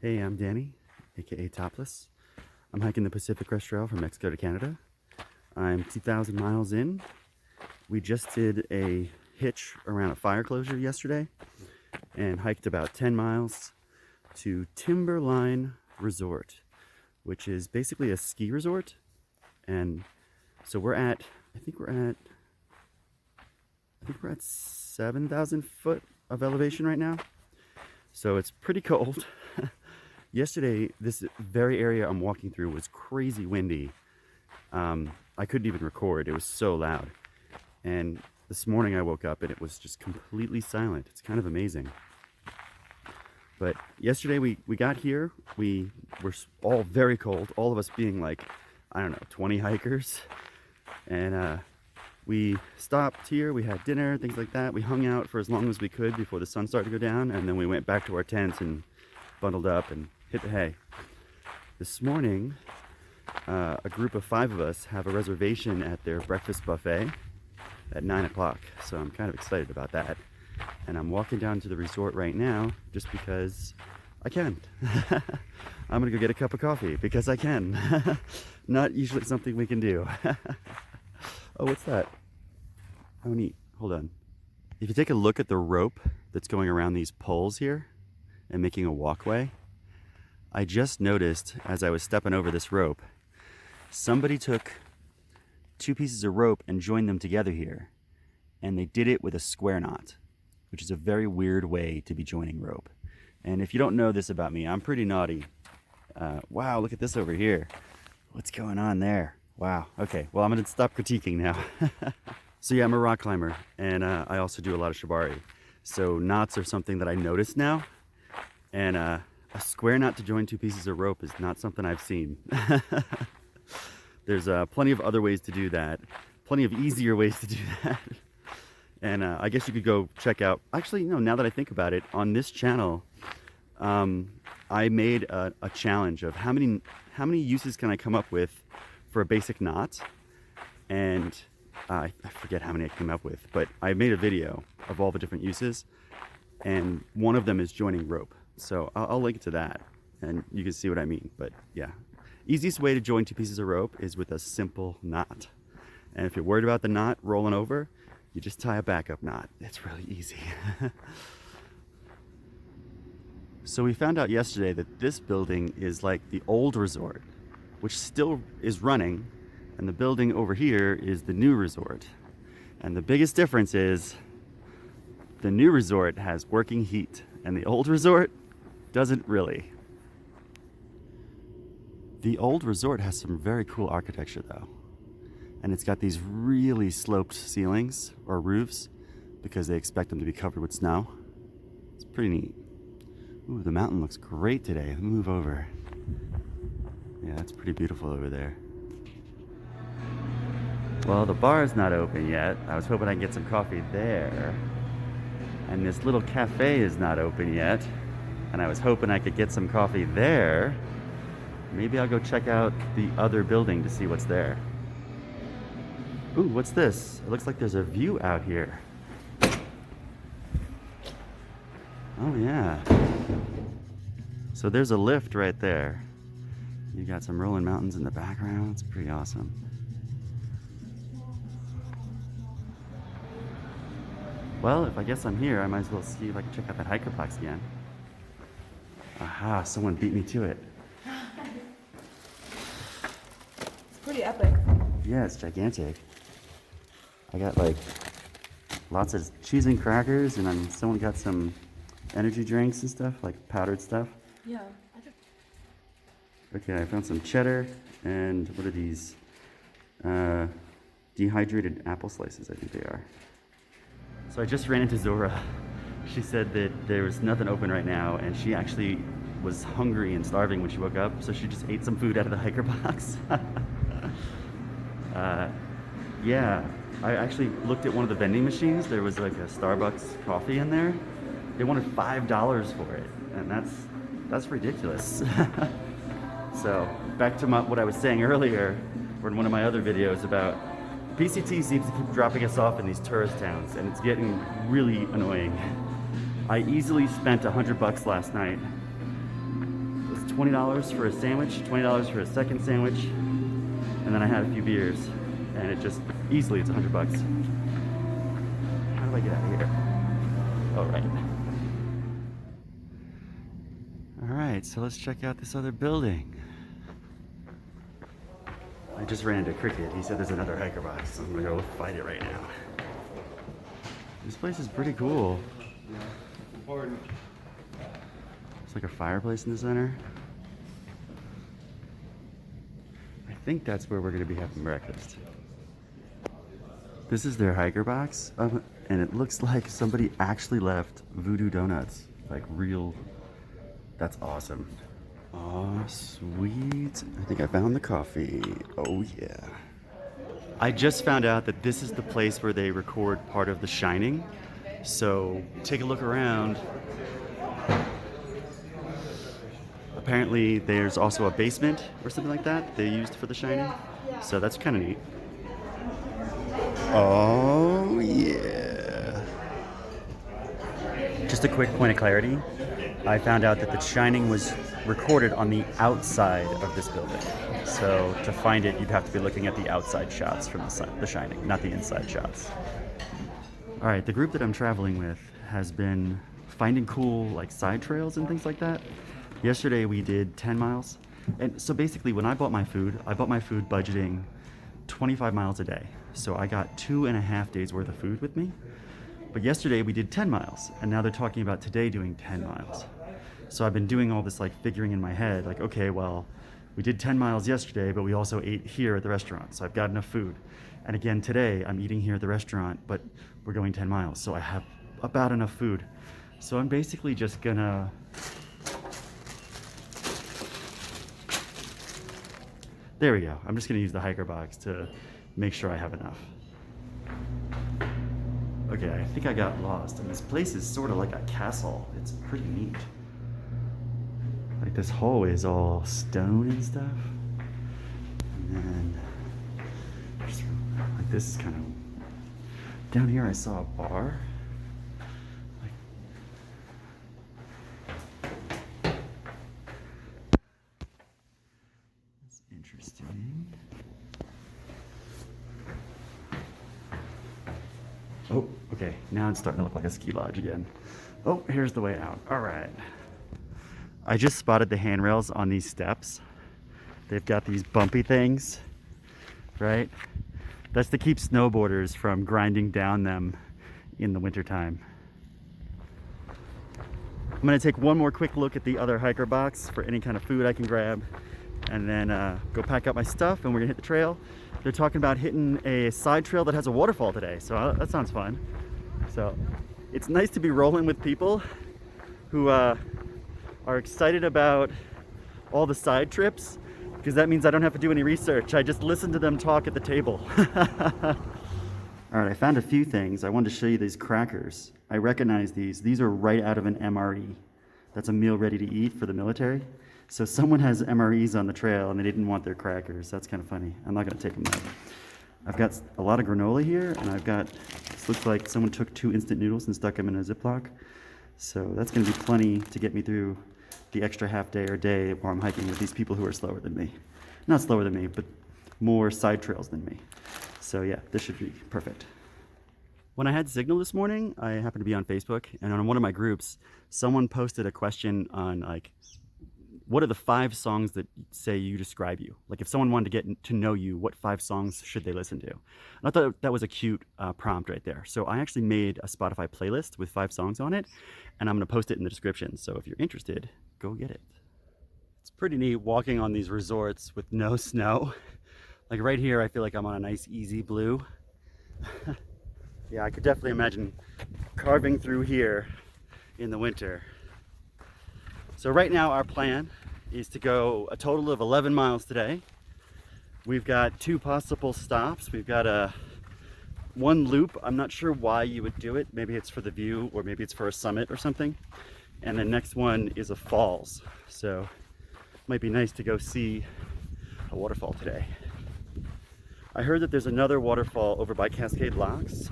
Hey, I'm Danny, aka Topless. I'm hiking the Pacific Crest Trail from Mexico to Canada. I'm 2,000 miles in. We just did a hitch around a fire closure yesterday and hiked about 10 miles to Timberline Resort, which is basically a ski resort. And so I think we're at 7,000 foot of elevation right now. So it's pretty cold. Yesterday, this very area I'm walking through was crazy windy. I couldn't even record, it was so loud. And this morning I woke up and it was just completely silent. It's kind of amazing. But yesterday we got here, we were all very cold, all of us being like, I don't know, 20 hikers. And we stopped here, we had dinner, things like that. We hung out for as long as we could before the sun started to go down, and then we went back to our tents and bundled up and hit the hay. This morning, a group of 5 of us have a reservation at their breakfast buffet at 9 o'clock, so I'm kind of excited about that. And I'm walking down to the resort right now just because I can. I'm gonna go get a cup of coffee because I can. Not usually something we can do. Oh, what's that? Oh, neat. Hold on. If you take a look at the rope that's going around these poles here and making a walkway, I just noticed as I was stepping over this rope, somebody took 2 pieces of rope and joined them together here, and they did it with a square knot, which is a very weird way to be joining rope. And if you don't know this about me, I'm pretty naughty. Wow, look at this over here. What's going on there? Wow, okay, well, I'm gonna stop critiquing now. So yeah, I'm a rock climber, and I also do a lot of shibari. So knots are something that I notice now, and a square knot to join 2 pieces of rope is not something I've seen. There's plenty of other ways to do that, plenty of easier ways to do that. And I guess you could go check out, actually, no, now that I think about it, on this channel, I made a challenge of how many uses can I come up with for a basic knot. And I forget how many I came up with, but I made a video of all the different uses, and one of them is joining rope. So I'll link to that and you can see what I mean. But yeah, easiest way to join 2 pieces of rope is with a simple knot. And if you're worried about the knot rolling over, you just tie a backup knot. It's really easy. So we found out yesterday that this building is like the old resort, which still is running, and the building over here is the new resort. And the biggest difference is the new resort has working heat and the old resort doesn't really. The old resort has some very cool architecture though. And it's got these really sloped ceilings or roofs because they expect them to be covered with snow. It's pretty neat. Ooh, the mountain looks great today. Let me move over. Yeah, it's pretty beautiful over there. Well, the bar is not open yet. I was hoping I could get some coffee there. And this little cafe is not open yet. And I was hoping I could get some coffee there. Maybe I'll go check out the other building to see what's there. Ooh, what's this? It looks like there's a view out here. Oh yeah. So there's a lift right there. You got some rolling mountains in the background. It's pretty awesome. Well, if I guess I'm here, I might as well see if I can check out that hikerplex again. Aha, someone beat me to it. It's pretty epic. Yeah, it's gigantic. I got like lots of cheese and crackers, and then someone got some energy drinks and stuff, like powdered stuff. Yeah. Okay, I found some cheddar, and what are these? Dehydrated apple slices, I think they are. So I just ran into Zora. She said that there was nothing open right now, and she actually was hungry and starving when she woke up, so she just ate some food out of the hiker box. Yeah, I actually looked at one of the vending machines. There was like a Starbucks coffee in there. They wanted $5 for it, and that's ridiculous. So back to what I was saying earlier, or in one of my other videos about PCT seems to keep dropping us off in these tourist towns, and it's getting really annoying. I easily spent $100 last night $20 for a sandwich, $20 for a second sandwich, and then I had a few beers, and it just easily it's $100. How do I get out of here? Oh, right. All right, so let's check out this other building. I just ran into Cricket. He said there's another hiker box, so I'm gonna go find it right now. This place is pretty cool. It's like a fireplace in the center. I think that's where we're gonna be having breakfast. This is their hiker box, and it looks like somebody actually left voodoo donuts, like real. That's awesome. Oh, sweet. I think I found the coffee. Oh, yeah. I just found out that this is the place where they record part of The Shining. So take a look around. Apparently there's also a basement or something like that they used for The Shining. So that's kind of neat. Oh, yeah. Just a quick point of clarity. I found out that The Shining was recorded on the outside of this building. So to find it, you'd have to be looking at the outside shots from The Shining, not the inside shots. All right, the group that I'm traveling with has been finding cool like side trails and things like that. Yesterday we did 10 miles. And so basically when I bought my food budgeting 25 miles a day. So I got 2.5 days worth of food with me. But yesterday we did 10 miles, and now they're talking about today doing 10 miles. So I've been doing all this like figuring in my head, like, okay, well, we did 10 miles yesterday, but we also ate here at the restaurant, so I've got enough food. And again, today I'm eating here at the restaurant, but we're going 10 miles, so I have about enough food. So I'm basically just gonna there we go. I'm just gonna use the hiker box to make sure I have enough. Okay, I think I got lost, and this place is sort of like a castle. It's pretty neat. Like this hallway is all stone and stuff. And then, just, like this is kind of, down here I saw a bar. That's interesting. Oh, okay, now it's starting to look like a ski lodge again. Oh, here's the way out. All right. I just spotted the handrails on these steps. They've got these bumpy things, right? That's to keep snowboarders from grinding down them in the wintertime. I'm gonna take one more quick look at the other hiker box for any kind of food I can grab, and then go pack up my stuff, and we're gonna hit the trail. They're talking about hitting a side trail that has a waterfall today, so that sounds fun. So it's nice to be rolling with people who are excited about all the side trips, because that means I don't have to do any research. I just listen to them talk at the table. All right, I found a few things. I wanted to show you these crackers. I recognize these. These are right out of an MRE. That's a meal ready to eat for the military. So someone has MREs on the trail and they didn't want their crackers. That's kind of funny. I'm not gonna take them though. I've got a lot of granola here, and I've got, this looks like someone took 2 instant noodles and stuck them in a Ziploc. So that's gonna be plenty to get me through the extra half day or day while I'm hiking with these people who are slower than me. Not slower than me, but more side trails than me. So yeah, this should be perfect. When I had signal this morning, I happened to be on Facebook, and on one of my groups, someone posted a question on like, what are the 5 songs that say you describe you? Like if someone wanted to get to know you, what 5 songs should they listen to? And I thought that was a cute prompt right there. So I actually made a Spotify playlist with 5 songs on it, and I'm gonna post it in the description. So if you're interested, go get it. It's pretty neat walking on these resorts with no snow. Like right here, I feel like I'm on a nice easy blue. Yeah, I could definitely imagine carving through here in the winter. So right now our plan is to go a total of 11 miles today. We've got 2 possible stops. We've got one loop. I'm not sure why you would do it. Maybe it's for the view, or maybe it's for a summit or something. And the next one is a falls. So it might be nice to go see a waterfall today. I heard that there's another waterfall over by Cascade Locks.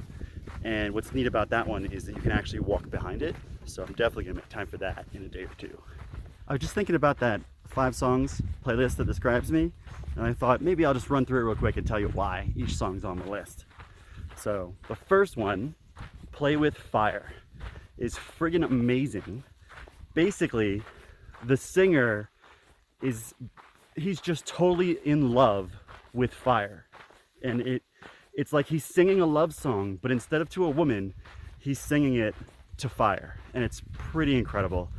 And what's neat about that one is that you can actually walk behind it. So I'm definitely gonna make time for that in a day or 2. I was just thinking about that 5 songs playlist that describes me, and I thought maybe I'll just run through it real quick and tell you why each song's on the list. So the first one, Play With Fire, is friggin' amazing. Basically, the singer he's just totally in love with fire, and it's like he's singing a love song, but instead of to a woman, he's singing it to fire, and it's pretty incredible.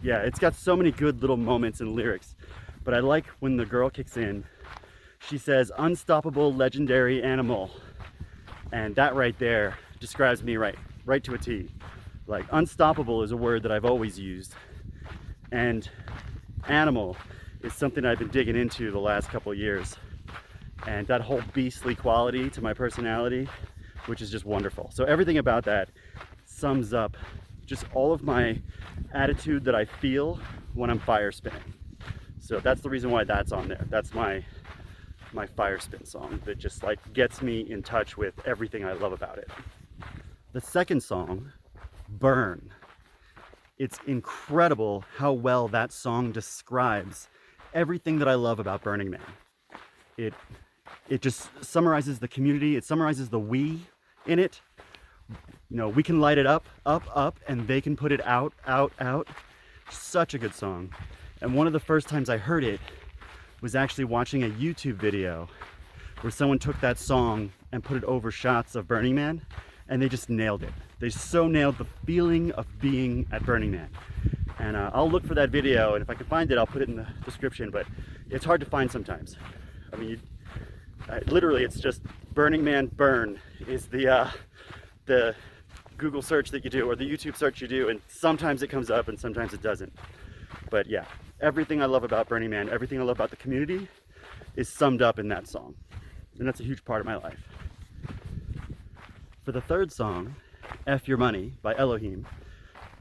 Yeah, it's got so many good little moments and lyrics, but I like when the girl kicks in. She says, "Unstoppable, legendary animal," and that right there describes me right to a T. Like, unstoppable is a word that I've always used, and animal is something I've been digging into the last couple of years, and that whole beastly quality to my personality, which is just wonderful. So everything about that sums up just all of my attitude that I feel when I'm fire spinning. So that's the reason why that's on there. That's my fire spin song that just like gets me in touch with everything I love about it. The second song, Burn. It's incredible how well that song describes everything that I love about Burning Man. It just summarizes the community. It summarizes the we in it. You know, we can light it up, and they can put it out. Such a good song. And one of the first times I heard it was actually watching a YouTube video where someone took that song and put it over shots of Burning Man, and they just nailed it. They so nailed the feeling of being at Burning Man. And I'll look for that video, and if I can find it, I'll put it in the description, but it's hard to find sometimes. I mean, literally, it's just Burning Man Burn is the Google search that you do, or the YouTube search you do, and sometimes it comes up and sometimes it doesn't. But yeah, everything I love about Burning Man, everything I love about the community is summed up in that song. And that's a huge part of my life. For the third song, F Your Money by Elohim,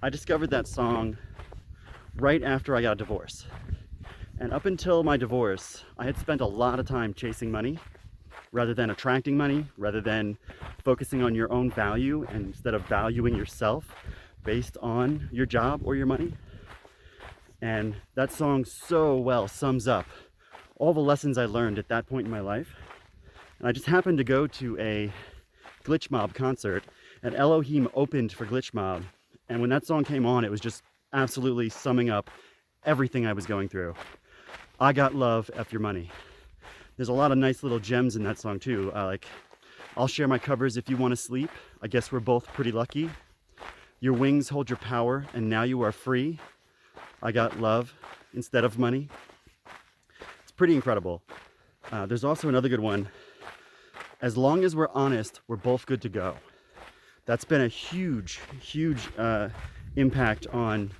I discovered that song right after I got a divorce. And up until my divorce, I had spent a lot of time chasing money rather than attracting money, rather than focusing on your own value, and instead of valuing yourself based on your job or your money. And that song so well sums up all the lessons I learned at that point in my life. And I just happened to go to a Glitch Mob concert, and Elohim opened for Glitch Mob. And when that song came on, it was just absolutely summing up everything I was going through. I got love, F Your Money. There's a lot of nice little gems in that song too. Like, I'll share my covers if you want to sleep. I guess we're both pretty lucky. Your wings hold your power, and now you are free. I got love instead of money. It's pretty incredible. There's also another good one. As long as we're honest, we're both good to go. That's been a huge impact on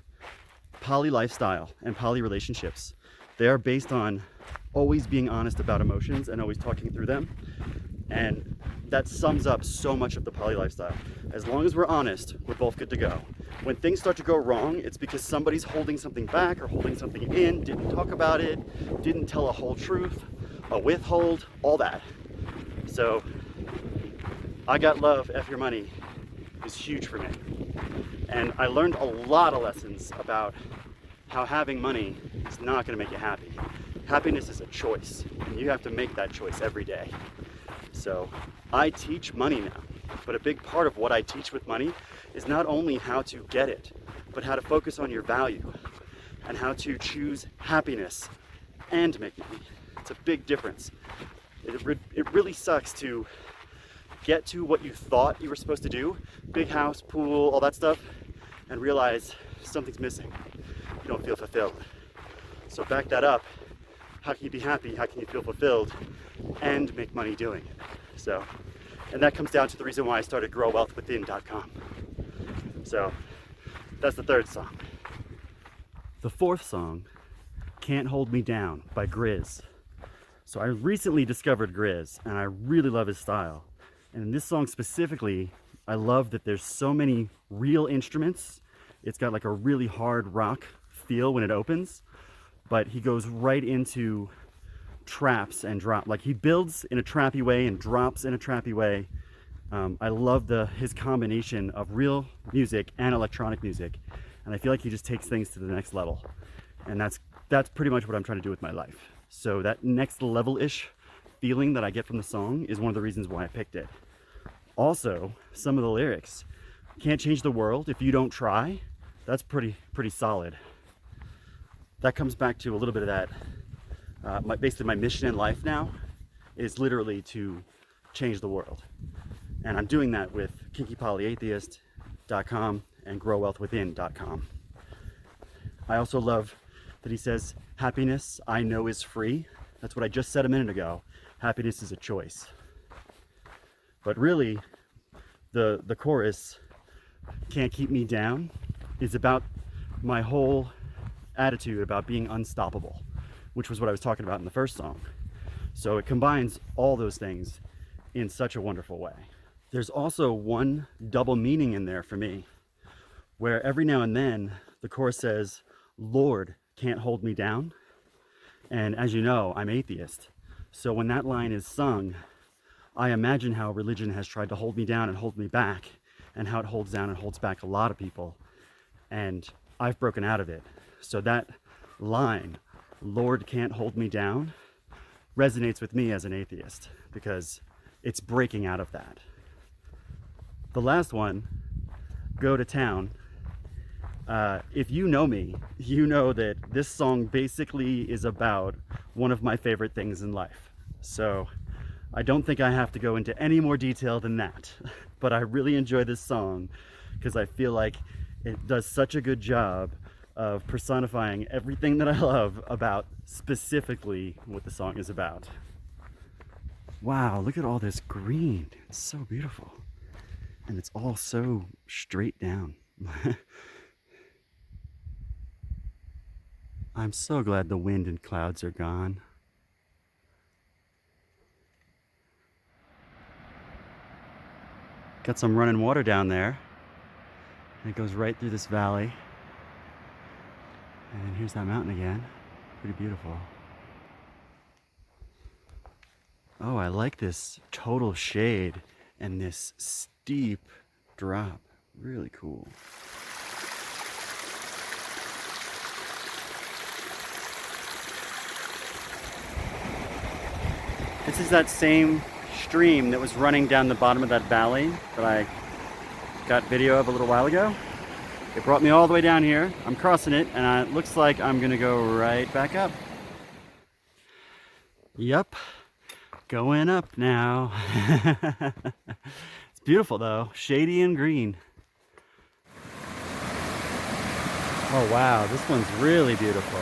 poly lifestyle and poly relationships. They are based on always being honest about emotions and always talking through them. And that sums up so much of the poly lifestyle. As long as we're honest, we're both good to go. When things start to go wrong, it's because somebody's holding something back or holding something in, didn't talk about it, didn't tell a whole truth, a withhold, all that. So, I got love, F Your Money is huge for me. And I learned a lot of lessons about how having money is not going to make you happy. Happiness is a choice, and you have to make that choice every day. So I teach money now, but a big part of what I teach with money is not only how to get it, but how to focus on your value and how to choose happiness and make money. It's a big difference. It really sucks to get to what you thought you were supposed to do, big house, pool, all that stuff, and realize something's missing. You don't feel fulfilled. So back that up. How can you be happy? How can you feel fulfilled and make money doing it? So, and that comes down to the reason why I started growwealthwithin.com. So that's the third song. The fourth song, Can't Hold Me Down by Grizz. So I recently discovered Grizz, and I really love his style. And in this song specifically, I love that there's so many real instruments. It's got like a really hard rock feel when it opens, but he goes right into traps and drop. Like, he builds in a trappy way and drops in a trappy way. I love his combination of real music and electronic music. And I feel like he just takes things to the next level. And that's pretty much what I'm trying to do with my life. So that next level-ish feeling that I get from the song is one of the reasons why I picked it. Also, some of the lyrics, can't change the world if you don't try. That's pretty solid. That comes back to a little bit of that. Basically my mission in life now is literally to change the world. And I'm doing that with kinkypolyatheist.com and growwealthwithin.com. I also love that he says, happiness I know is free. That's what I just said a minute ago. Happiness is a choice. But really, the chorus, can't keep me down, is about my whole attitude about being unstoppable, which was what I was talking about in the first song. So it combines all those things in such a wonderful way. There's also one double meaning in there for me, where every now and then the chorus says, Lord can't hold me down. And as you know, I'm atheist. So when that line is sung, I imagine how religion has tried to hold me down and hold me back, and how it holds down and holds back a lot of people. And I've broken out of it. So that line, Lord can't hold me down, resonates with me as an atheist because it's breaking out of that. The last one, go to town. If you know me, you know that this song basically is about one of my favorite things in life. So I don't think I have to go into any more detail than that. But I really enjoy this song because I feel like it does such a good job of personifying everything that I love about specifically what the song is about. Wow, look at all this green. It's so beautiful. And it's all so straight down. I'm so glad the wind and clouds are gone. Got some running water down there. And it goes right through this valley. And here's that mountain again. Pretty beautiful. Oh, I like this total shade and this steep drop. Really cool. This is that same stream that was running down the bottom of that valley that I got video of a little while ago. It brought me all the way down here. I'm crossing it, and it looks like I'm gonna go right back up. Yep, going up now. It's beautiful though, shady and green. Oh wow, this one's really beautiful.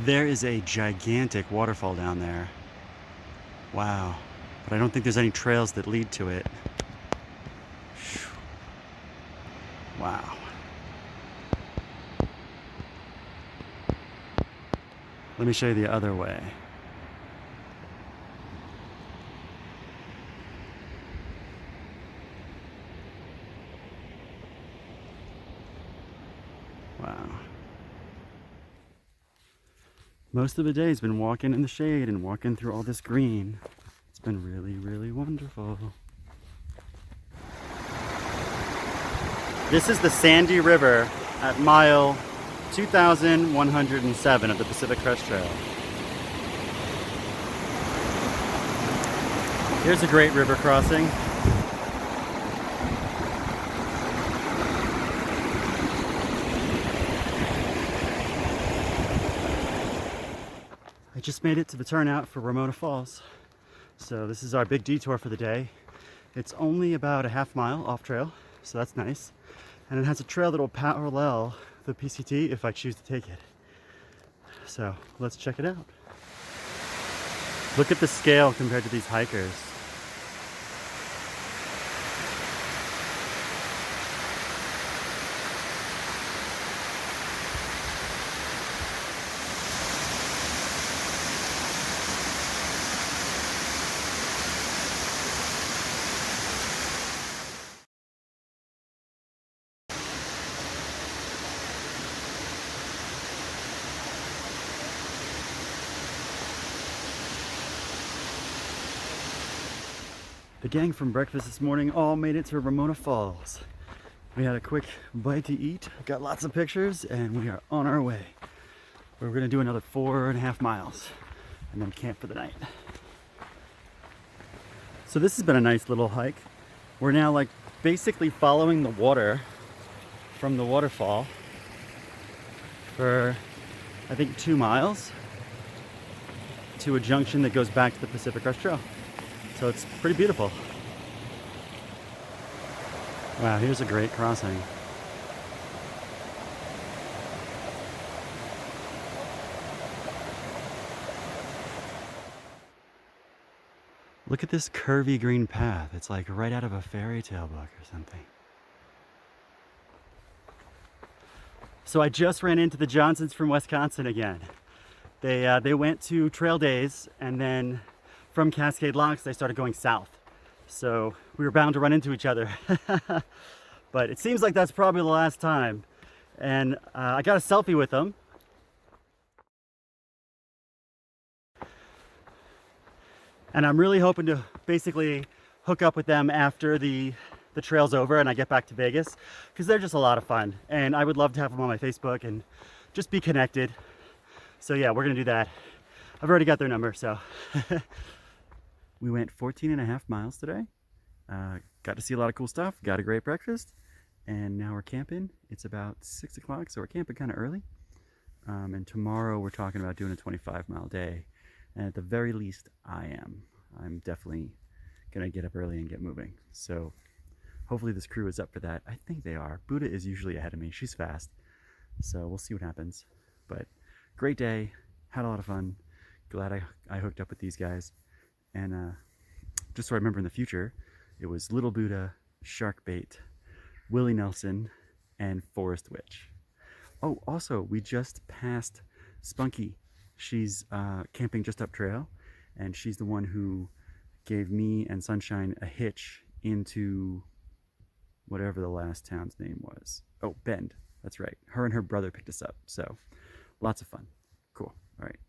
There is a gigantic waterfall down there. Wow, but I don't think there's any trails that lead to it. Wow. Let me show you the other way. Wow. Most of the day has been walking in the shade and walking through all this green. It's been really, really wonderful. This is the Sandy River at mile 2,107 of the Pacific Crest Trail. Here's a great river crossing. I just made it to the turnout for Ramona Falls. So this is our big detour for the day. It's only about a half mile off trail, so that's nice. And it has a trail that will parallel the PCT if I choose to take it. So let's check it out. Look at the scale compared to these hikers. The gang from breakfast this morning all made it to Ramona Falls. We had a quick bite to eat, got lots of pictures, and we are on our way. We're gonna do another 4.5 miles and then camp for the night. So this has been a nice little hike. We're now like basically following the water from the waterfall for I think 2 miles to a junction that goes back to the Pacific Crest Trail. So it's pretty beautiful. Wow, here's a great crossing. Look at this curvy green path. It's like right out of a fairy tale book or something. So I just ran into the Johnsons from Wisconsin again. They went to Trail Days, and then from Cascade Locks they started going south. So we were bound to run into each other. But it seems like that's probably the last time. And I got a selfie with them. And I'm really hoping to basically hook up with them after the trail's over and I get back to Vegas, because they're just a lot of fun. And I would love to have them on my Facebook and just be connected. So yeah, we're gonna do that. I've already got their number, so. We went 14.5 miles today. Got to see a lot of cool stuff, got a great breakfast, and now we're camping. It's about 6 o'clock, so we're camping kind of early. And tomorrow we're talking about doing a 25-mile day. And at the very least, I'm definitely gonna get up early and get moving. So hopefully this crew is up for that. I think they are. Buddha is usually ahead of me. She's fast. So we'll see what happens. But great day, had a lot of fun. Glad I hooked up with these guys. And just so I remember in the future, it was Little Buddha, Sharkbait, Willie Nelson, and Forest Witch. Oh, also, we just passed Spunky. She's camping just up trail, and she's the one who gave me and Sunshine a hitch into whatever the last town's name was. Oh, Bend. That's right. Her and her brother picked us up. So lots of fun. Cool. All right.